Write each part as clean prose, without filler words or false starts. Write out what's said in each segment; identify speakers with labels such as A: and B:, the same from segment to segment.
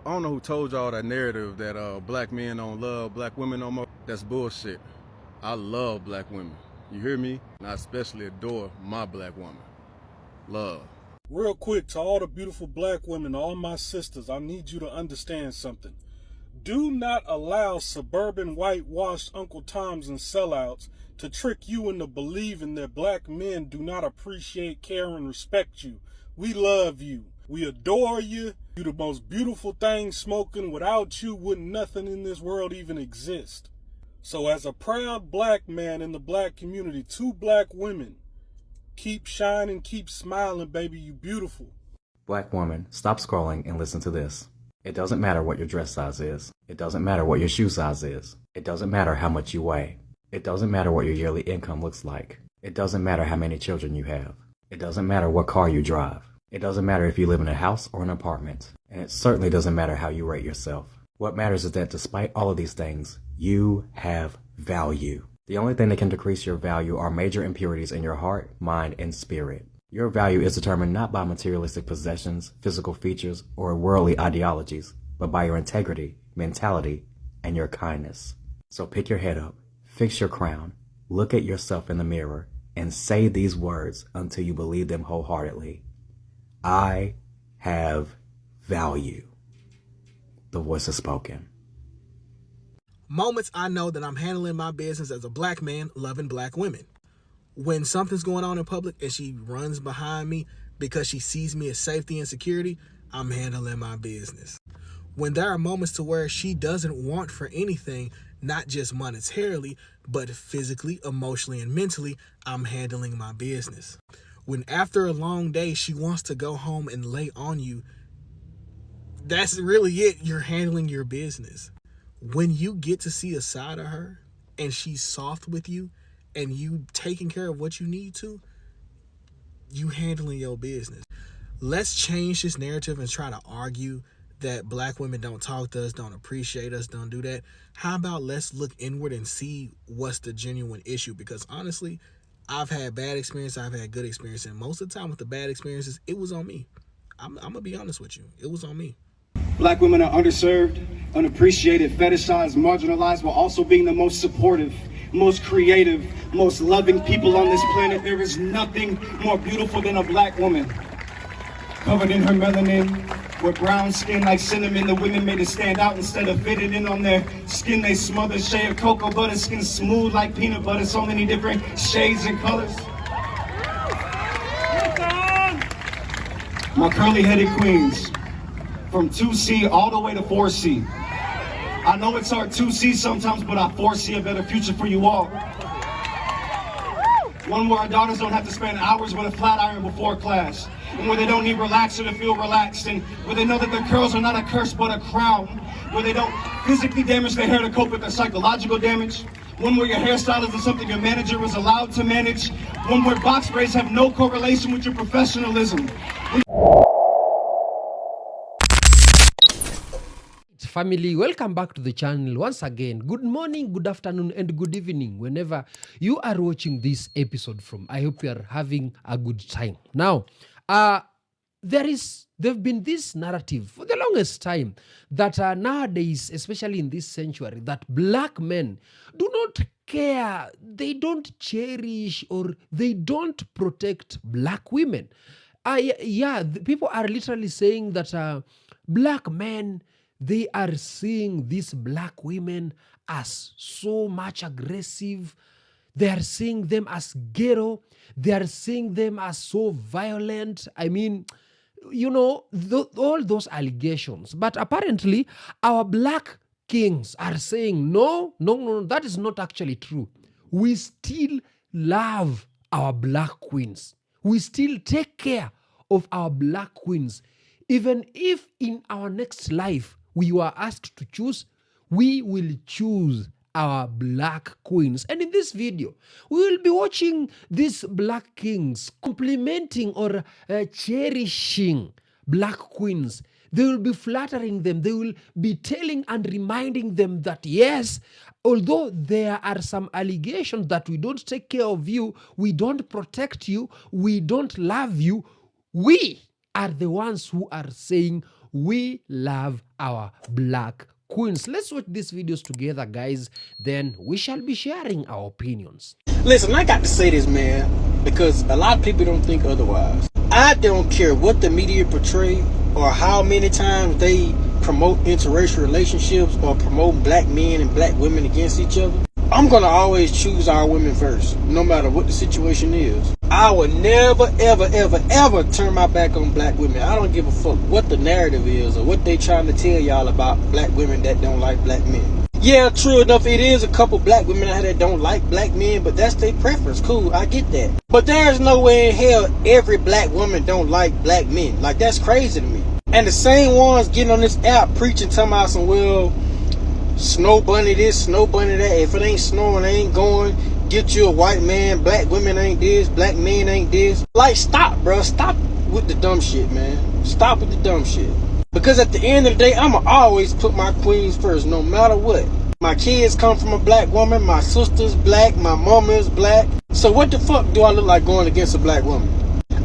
A: I don't know who told y'all that narrative that black men don't love black women no more. That's bullshit. I love black women. You hear me? And I especially adore my black woman. Love.
B: Real quick, to all the beautiful black women, all my sisters, I need you to understand something. Do not allow suburban whitewashed Uncle Toms and sellouts to trick you into believing that black men do not appreciate, care, and respect you. We love you. We adore you. You're the most beautiful thing smoking. Without you, wouldn't nothing in this world even exist. So as a proud black man in the black community, 2 black women, keep shining, keep smiling, baby. You beautiful.
C: Black woman, stop scrolling and listen to this. It doesn't matter what your dress size is. It doesn't matter what your shoe size is. It doesn't matter how much you weigh. It doesn't matter what your yearly income looks like. It doesn't matter how many children you have. It doesn't matter what car you drive. It doesn't matter if you live in a house or an apartment. And it certainly doesn't matter how you rate yourself. What matters is that despite all of these things, you have value. The only thing that can decrease your value are major impurities in your heart, mind, and spirit. Your value is determined not by materialistic possessions, physical features, or worldly ideologies, but by your integrity, mentality, and your kindness. So pick your head up, fix your crown, look at yourself in the mirror, and say these words until you believe them wholeheartedly. I have value. The voice has spoken.
D: Moments I know that I'm handling my business as a black man loving black women. When something's going on in public and she runs behind me because she sees me as safety and security, I'm handling my business. When there are moments to where she doesn't want for anything, not just monetarily, but physically, emotionally, and mentally, I'm handling my business. When after a long day, she wants to go home and lay on you, that's really it. You're handling your business. When you get to see a side of her and she's soft with you and you taking care of what you need to, you handling your business. Let's change this narrative and try to argue that black women don't talk to us, don't appreciate us, don't do that. How about let's look inward and see what's the genuine issue? Because honestly, I've had bad experience, I've had good experience, and most of the time with the bad experiences, it was on me. I'm gonna be honest with you, it was on me.
E: Black women are underserved, unappreciated, fetishized, marginalized, while also being the most supportive, most creative, most loving people on this planet. There is nothing more beautiful than a black woman. Covered in her melanin, with brown skin like cinnamon, the women made it stand out instead of fitted in on their skin. They smother shade of cocoa butter, skin smooth like peanut butter, so many different shades and colors. My curly-headed queens, from 2C all the way to 4C. I know it's hard 2C sometimes, but I foresee a better future for you all. One where our daughters don't have to spend hours with a flat iron before class, and where they don't need relaxer to feel relaxed, and where they know that their curls are not a curse but a crown, where they don't physically damage their hair to cope with their psychological damage. One where your hairstyle isn't something your manager is allowed to manage. One where box braids have no correlation with your professionalism.
F: Family, welcome back to the channel once again. Good morning, good afternoon, and good evening whenever you are watching this episode from. I hope you are having a good time. Now, there've been this narrative for the longest time that nowadays, especially in this century, that black men do not care, they don't cherish, or they don't protect black women. People are literally saying that black men, they are seeing these black women as so much aggressive. They are seeing them as ghetto. They are seeing them as so violent. I mean, you know, all those allegations. But apparently, our black kings are saying, no, that is not actually true. We still love our black queens. We still take care of our black queens. Even if in our next life, we were asked to choose, we will choose our black queens. And in this video, we will be watching these black kings complimenting or cherishing black queens. They will be flattering them. They will be telling and reminding them that, yes, although there are some allegations that we don't take care of you, we don't protect you, we don't love you, we are the ones who are saying we love our black queens. Let's watch these videos together, guys. Then we shall be sharing our opinions.
D: Listen, I got to say this, man, because a lot of people don't think otherwise. I don't care what the media portray or how many times they promote interracial relationships or promote black men and black women against each other. I'm gonna always choose our women first, no matter what the situation is. I would never, ever, ever, ever turn my back on black women. I don't give a fuck what the narrative is or what they trying to tell y'all about black women that don't like black men. Yeah, true enough, it is a couple black women out there that don't like black men, but that's their preference. Cool, I get that. But there's no way in hell every black woman don't like black men. Like, that's crazy to me. And the same ones getting on this app preaching, talking about some, well, snow bunny this, snow bunny that. If it ain't snowing, I ain't going. Get you a white man. Black women ain't this. Black men ain't this. Like, stop, bro. Stop with the dumb shit, man. Stop with the dumb shit. Because at the end of the day, I'ma always put my queens first, no matter what. My kids come from a black woman. My sister's black. My mama is black. So what the fuck do I look like going against a black woman?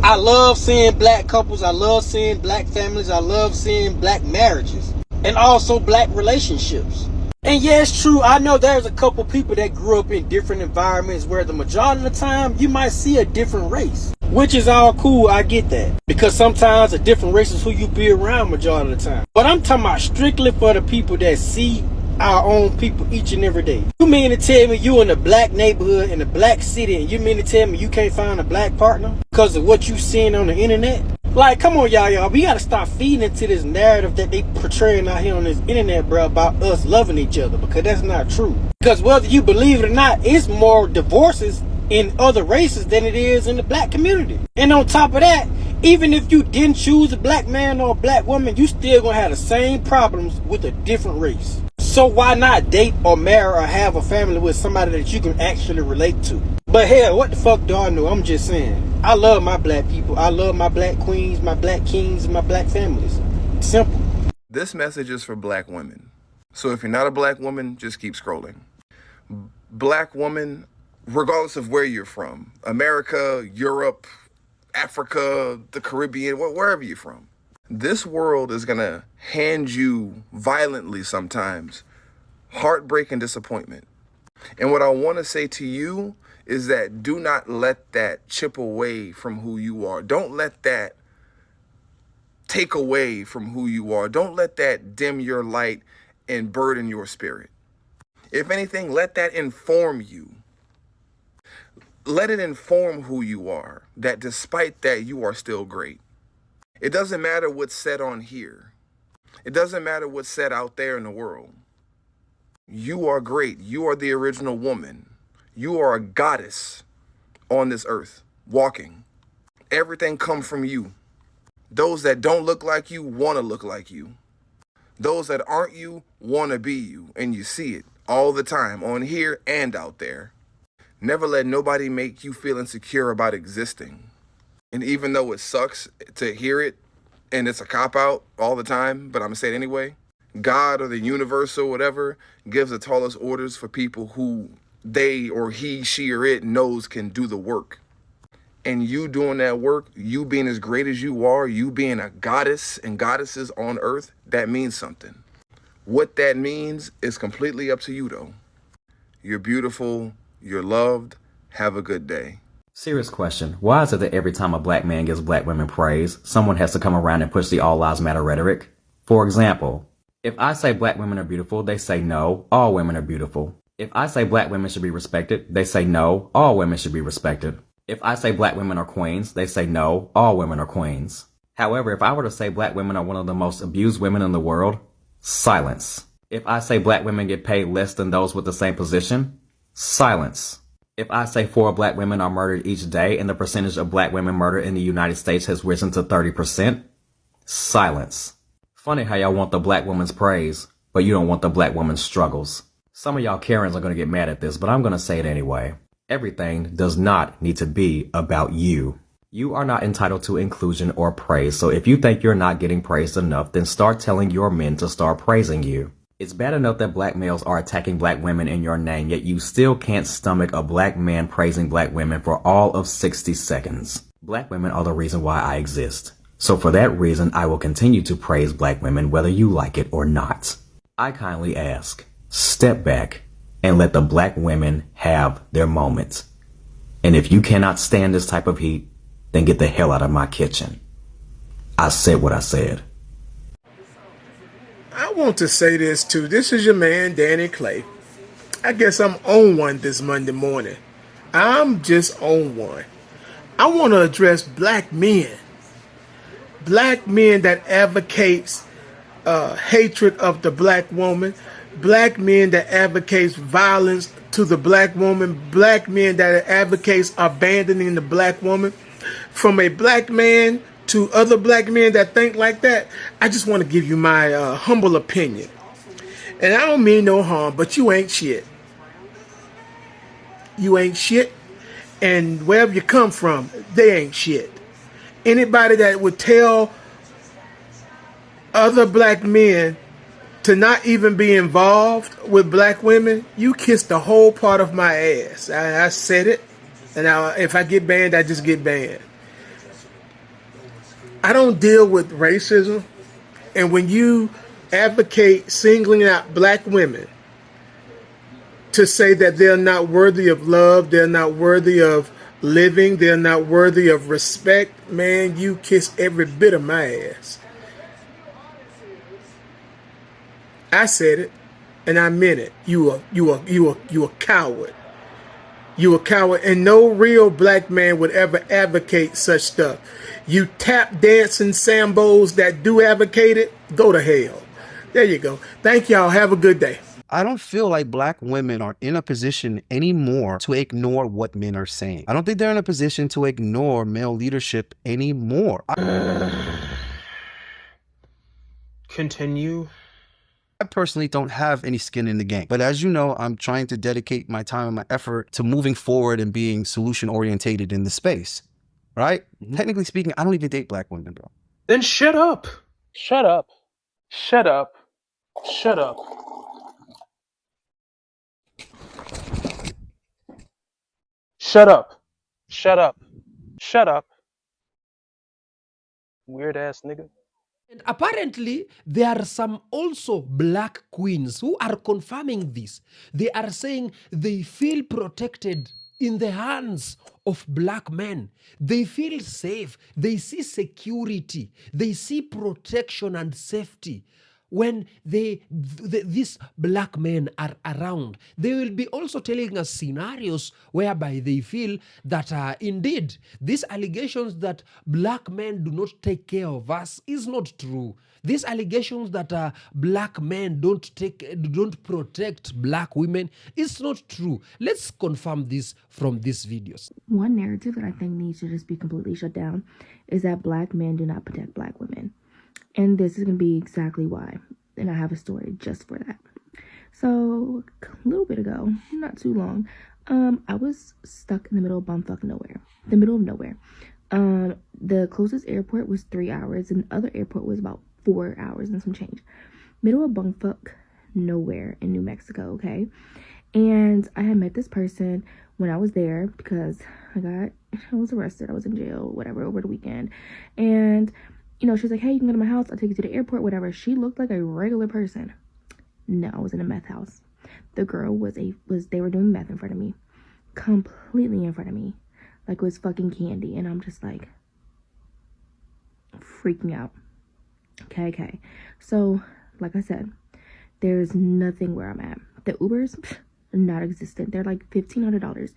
D: I love seeing black couples. I love seeing black families. I love seeing black marriages. And also black relationships. And yeah, it's true. I know there's a couple people that grew up in different environments where the majority of the time you might see a different race. Which is all cool, I get that. Because sometimes a different race is who you be around majority of the time. But I'm talking about strictly for the people that see our own people each and every day. You mean to tell me you in a black neighborhood, in a black city, and you mean to tell me you can't find a black partner because of what you seeing on the internet? Like, come on, y'all. We gotta stop feeding into this narrative that they portraying out here on this internet, bro, about us loving each other, because that's not true. Because whether you believe it or not, it's more divorces in other races than it is in the black community. And on top of that, even if you didn't choose a black man or a black woman, you still gonna have the same problems with a different race. So why not date or marry or have a family with somebody that you can actually relate to? But hell, what the fuck do I know? I'm just saying. I love my black people. I love my black queens, my black kings, and my black families. Simple.
G: This message is for black women. So if you're not a black woman, just keep scrolling. Black woman, regardless of where you're from, America, Europe, Africa, the Caribbean, wherever you're from, this world is going to hand you violently sometimes heartbreak and disappointment. And what I want to say to you is that do not let that chip away from who you are. Don't let that take away from who you are. Don't let that dim your light and burden your spirit. If anything, let that inform you. Let it inform who you are, that despite that, you are still great. It doesn't matter what's said on here. It doesn't matter what's said out there in the world. You are great. You are the original woman. You are a goddess on this earth, walking. Everything comes from you. Those that don't look like you want to look like you. Those that aren't you want to be you. And you see it all the time on here and out there. Never let nobody make you feel insecure about existing. And even though it sucks to hear it, and it's a cop-out all the time, but I'm going to say it anyway, God or the universe or whatever gives the tallest orders for people who they or he, she, or it knows can do the work. And you doing that work, you being as great as you are, you being a goddess and goddesses on earth, that means something. What that means is completely up to you, though. You're beautiful. You're loved. Have a good day.
C: Serious question. Why is it that every time a black man gives black women praise, someone has to come around and push the all lives matter rhetoric? For example, if I say black women are beautiful, they say no, all women are beautiful. If I say black women should be respected, they say no, all women should be respected. If I say black women are queens, they say no, all women are queens. However, if I were to say black women are one of the most abused women in the world, silence. If I say black women get paid less than those with the same position, silence. If I say 4 black women are murdered each day and the percentage of black women murdered in the United States has risen to 30%, silence. Funny how y'all want the black woman's praise, but you don't want the black woman's struggles. Some of y'all Karens are going to get mad at this, but I'm going to say it anyway. Everything does not need to be about you. You are not entitled to inclusion or praise, so if you think you're not getting praised enough, then start telling your men to start praising you. It's bad enough that black males are attacking black women in your name, yet you still can't stomach a black man praising black women for all of 60 seconds. Black women are the reason why I exist. So for that reason, I will continue to praise black women whether you like it or not. I kindly ask, step back and let the black women have their moments. And if you cannot stand this type of heat, then get the hell out of my kitchen. I said what I said.
D: I want to say this too. This is your man, Danny Clay. I guess I'm on one this Monday morning. I'm just on one. I want to address black men. Black men that advocates hatred of the black woman. Black men that advocates violence to the black woman. Black men that advocates abandoning the black woman. From a black man to other black men that think like that, I just want to give you my humble opinion. And I don't mean no harm, but you ain't shit. You ain't shit. And wherever you come from, they ain't shit. Anybody that would tell other black men to not even be involved with black women, you kissed the whole part of my ass. I said it. And if I get banned, I just get banned. I don't deal with racism. And when you advocate singling out black women to say that they're not worthy of love, they're not worthy of living, they're not worthy of respect, man, you kiss every bit of my ass. I said it, and I meant it. You a coward. You a coward, and no real black man would ever advocate such stuff. You tap dancing Sambos that do advocate it, go to hell. There you go. Thank y'all. Have a good day.
H: I don't feel like black women are in a position anymore to ignore what men are saying. I don't think they're in a position to ignore male leadership anymore.
I: Continue.
H: I personally don't have any skin in the game. But as you know, I'm trying to dedicate my time and my effort to moving forward and being solution orientated in the space. Right? Technically speaking, I don't even date black women, bro.
I: Then shut up. Shut up. Shut up. Shut up. Shut up. Shut up. Shut up. Weird ass nigga.
F: And apparently, there are some also black queens who are confirming this. They are saying they feel protected in the hands of black men. They feel safe. They see security. They see protection and safety. When these black men are around, they will be also telling us scenarios whereby they feel that indeed these allegations that black men do not take care of us is not true. These allegations that black men don't protect black women is not true. Let's confirm this from these videos.
J: One narrative that I think needs to just be completely shut down is that black men do not protect black women. And this is going to be exactly why. And I have a story just for that. So, a little bit ago, not too long, I was stuck in the middle of bumfuck nowhere. The middle of nowhere. The closest airport was 3 hours, and the other airport was about 4 hours and some change. Middle of bumfuck nowhere in New Mexico, okay? And I had met this person when I was there because I was arrested. I was in jail, whatever, over the weekend. And you know, she's like, hey, you can go to my house. I'll take you to the airport, whatever. She looked like a regular person. No, I was in a meth house. The girl they were doing meth in front of me. Completely in front of me. Like it was fucking candy. And I'm just like, freaking out. Okay. So, like I said, there's nothing where I'm at. The Ubers, not existent. They're like $1,500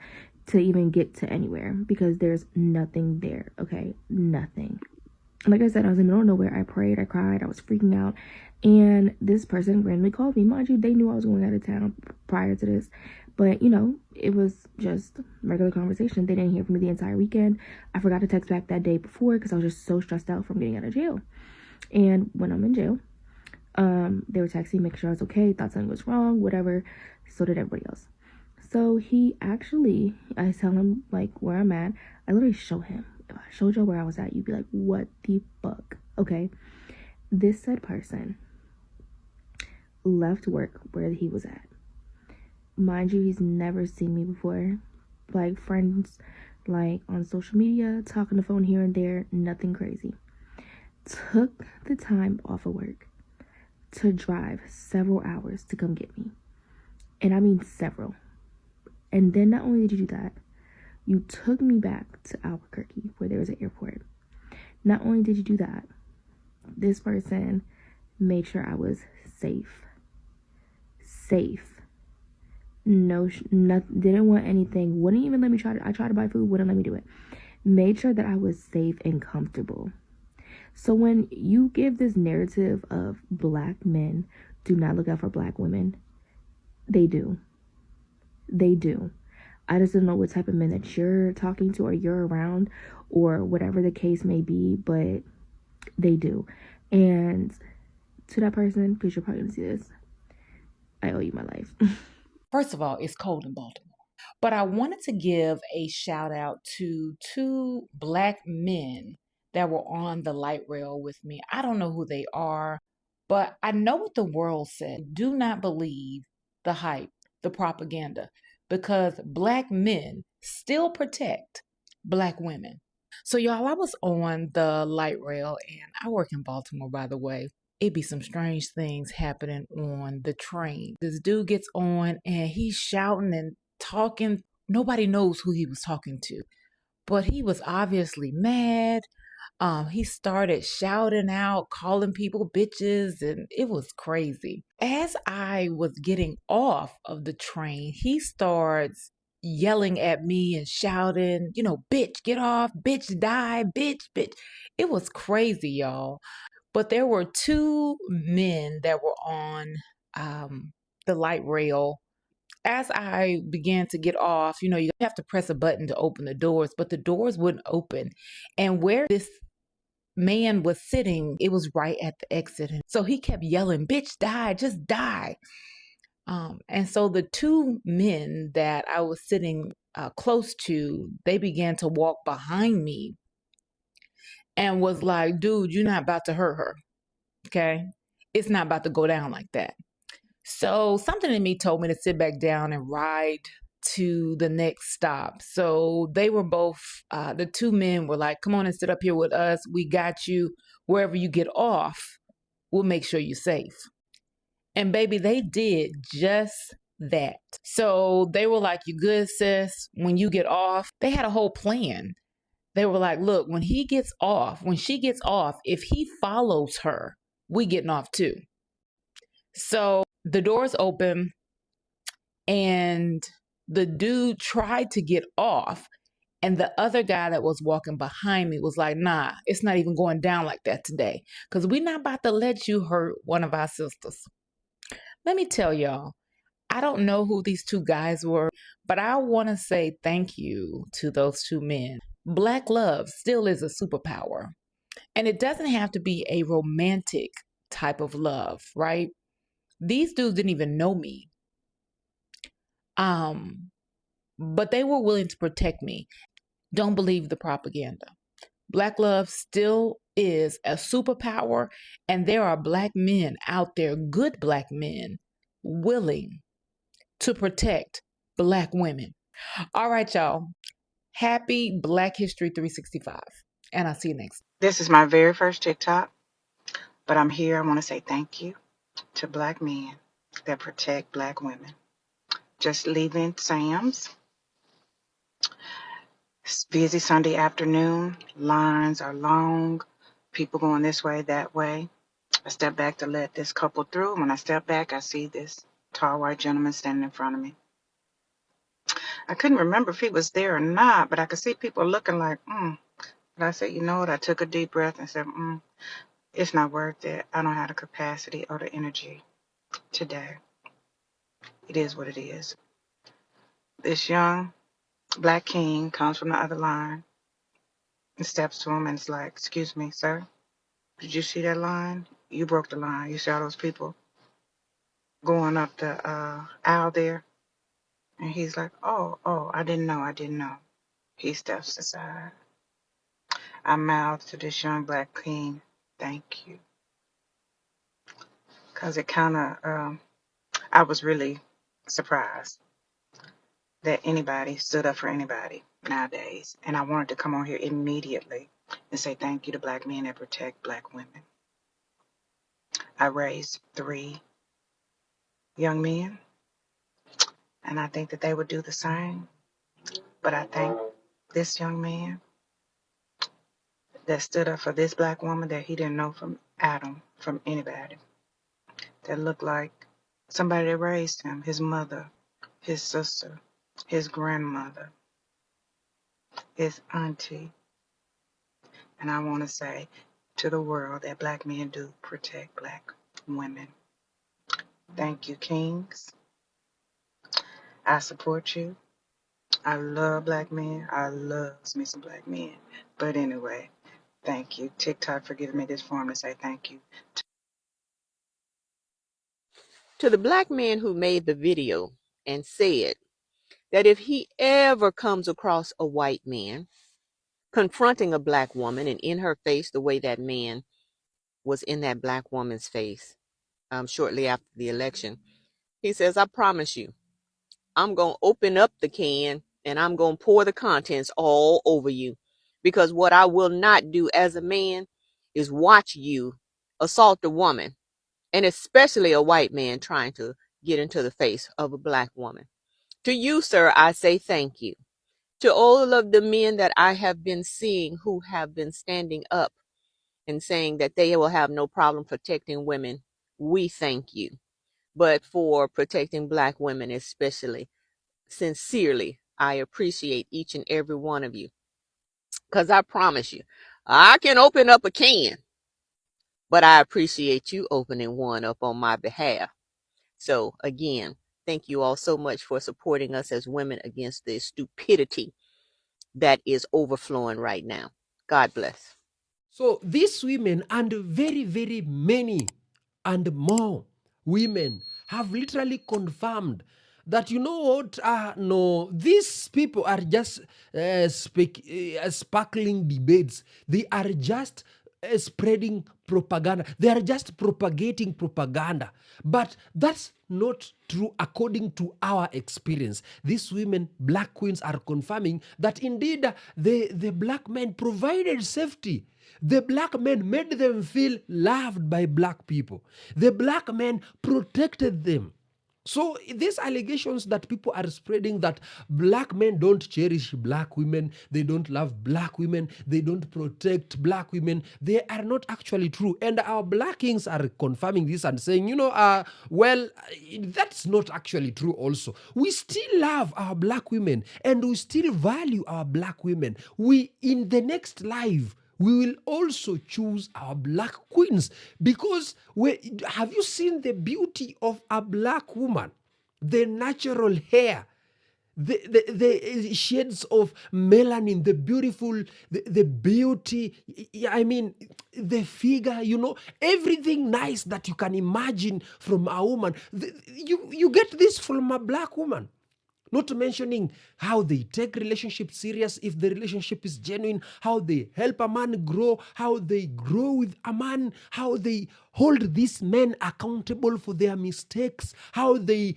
J: to even get to anywhere because there's nothing there, okay? Nothing. Like I said, I was in the middle of nowhere. I prayed, I cried, I was freaking out. And this person randomly called me. Mind you, they knew I was going out of town prior to this. But, you know, it was just regular conversation. They didn't hear from me the entire weekend. I forgot to text back that day before because I was just so stressed out from getting out of jail. And when I'm in jail, they were texting, making sure I was okay, thought something was wrong, whatever. So did everybody else. So I tell him, like, where I'm at. I literally show him. If I showed you where I was at, you'd be like, what the fuck? Okay. This said person left work where he was at. Mind you, he's never seen me before. Like, friends, like, on social media, talking on the phone here and there, nothing crazy. took the time off of work to drive several hours to come get me. And I mean several. And then not only did you do that, you took me back to Albuquerque where there was an airport. Not only did you do that, this person made sure I was safe. No, didn't want anything. Wouldn't even let me I tried to buy food, wouldn't let me do it. Made sure that I was safe and comfortable. So when you give this narrative of black men do not look out for black women, they do. They do. I just don't know what type of men that you're talking to or you're around or whatever the case may be, but they do. And to that person, because you're probably going to see this, I owe you my life.
K: First of all, it's cold in Baltimore. But I wanted to give a shout out to 2 black men that were on the light rail with me. I don't know who they are, but I know what the world said. Do not believe the hype, the propaganda, because black men still protect black women. So y'all, I was on the light rail, and I work in Baltimore, by the way. It be some strange things happening on the train. This dude gets on and he's shouting and talking. Nobody knows who he was talking to, but he was obviously mad. He started shouting out, calling people bitches, and it was crazy. As I was getting off of the train, he starts yelling at me and shouting, bitch, get off, bitch, die, bitch, bitch. It was crazy, y'all. But there were 2 men that were on the light rail. As I began to get off, you have to press a button to open the doors, but the doors wouldn't open. And where this man was sitting, it was right at the exit. So he kept yelling, bitch, die, just die. And so the 2 men that I was sitting close to, they began to walk behind me and was like, dude, you're not about to hurt her. Okay? It's not about to go down like that. So something in me told me to sit back down and ride to the next stop. So they were both, the 2 men were like, come on and sit up here with us. We got you. Wherever you get off, we'll make sure you're safe. And baby, they did just that. So they were like, you good, sis? When you get off, they had a whole plan. They were like, look, when she gets off, if he follows her, we getting off too. So the doors open and the dude tried to get off. And the other guy that was walking behind me was like, nah, it's not even going down like that today. Because we're not about to let you hurt one of our sisters. Let me tell y'all, I don't know who these 2 guys were, but I want to say thank you to those 2 men. Black love still is a superpower. And it doesn't have to be a romantic type of love, right? These dudes didn't even know me. But they were willing to protect me. Don't believe the propaganda. Black love still is a superpower, and there are black men out there, good black men, willing to protect black women. All right, y'all. Happy Black History 365. And I'll see you next.
L: This is my very first TikTok, but I'm here. I want to say thank you to black men that protect black women. Just leaving Sam's. It's busy Sunday afternoon. Lines are long. People going this way, that way. I step back to let this couple through. When I step back, I see this tall white gentleman standing in front of me. I couldn't remember if he was there or not, but I could see people looking like, But I said, you know what? I took a deep breath and said, it's not worth it. I don't have the capacity or the energy today. It is what it is. This young black king comes from the other line and steps to him and is like, excuse me, sir. Did you see that line? You broke the line. You saw those people going up the aisle there? And he's like, oh, I didn't know. He steps aside. I mouthed to this young black king, thank you. Because it kind of, I was really surprised that anybody stood up for anybody nowadays. And I wanted to come on here immediately and say thank you to black men that protect black women. I raised 3 young men, and I think that they would do the same. But I thank this young man that stood up for this black woman that he didn't know from Adam, from anybody, that looked like somebody that raised him, his mother, his sister, his grandmother, his auntie. And I want to say to the world that black men do protect black women. Thank you, kings. I support you. I love black men. I love me some black men. But anyway, thank you. TikTok for giving me this form to say thank you.
M: To the black man who made the video and said that if he ever comes across a white man confronting a black woman and in her face the way that man was in that black woman's face shortly after the election, he says, I promise you, I'm going to open up the can and I'm going to pour the contents all over you. Because what I will not do as a man is watch you assault a woman, and especially a white man trying to get into the face of a black woman. To you, sir, I say thank you. To all of the men that I have been seeing who have been standing up and saying that they will have no problem protecting women, we thank you. But for protecting black women especially, sincerely, I appreciate each and every one of you. Because I promise you, I can open up a can, but I appreciate you opening one up on my behalf. So again, thank you all so much for supporting us as women against the stupidity that is overflowing right now. God bless.
F: So these women and very, very many and more women have literally confirmed that, you know what, no, these people are just sparkling debates. They are just spreading propaganda. They are just propagating propaganda. But that's not true according to our experience. These women, black queens, are confirming that indeed the black men provided safety. The black men made them feel loved by black people. The black men protected them. So these allegations that people are spreading that black men don't cherish black women, they don't love black women, they don't protect black women, they are not actually true. And our black kings are confirming this and saying, well, that's not actually true also. We still love our black women and we still value our black women. We, in the next life, we will also choose our black queens because have you seen the beauty of a black woman? The natural hair, the shades of melanin, the beautiful, the beauty, I mean, the figure, everything nice that you can imagine from a woman. You get this from a black woman. Not mentioning how they take relationships serious if the relationship is genuine, how they help a man grow, how they grow with a man, how they hold these men accountable for their mistakes, how they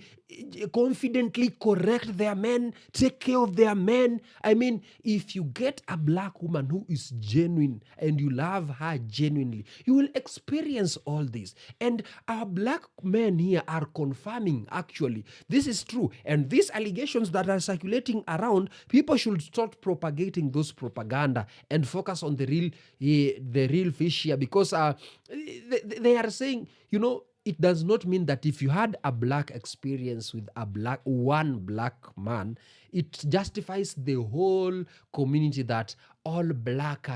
F: confidently correct their men, take care of their men. I mean, if you get a black woman who is genuine and you love her genuinely, you will experience all this. And our black men here are confirming, actually, this is true. And these allegations that are circulating around, people should start propagating those propaganda and focus on the real fish here, because they are saying, it does not mean that if you had a black experience with one black man, it justifies the whole community that all black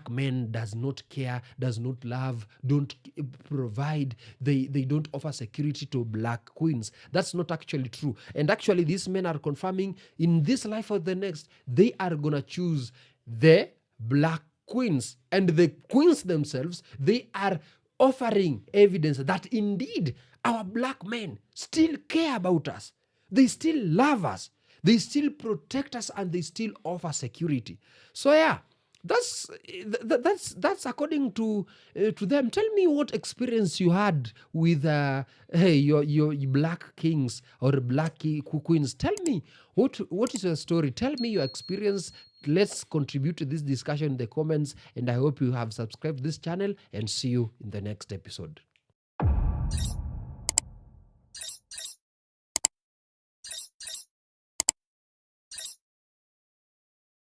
F: men does not care, does not love, don't provide, they don't offer security to black queens. That's not actually true. And actually, these men are confirming in this life or the next, they are gonna choose the black queens. And the queens themselves, they are offering evidence that indeed our black men still care about us. They still love us. They still protect us and they still offer security. So yeah, That's according to them. Tell me what experience you had with your black kings or black queens. Tell me what is your story. Tell me your experience. Let's contribute to this discussion in the comments, and I hope you have subscribed this channel, and see you in the next episode.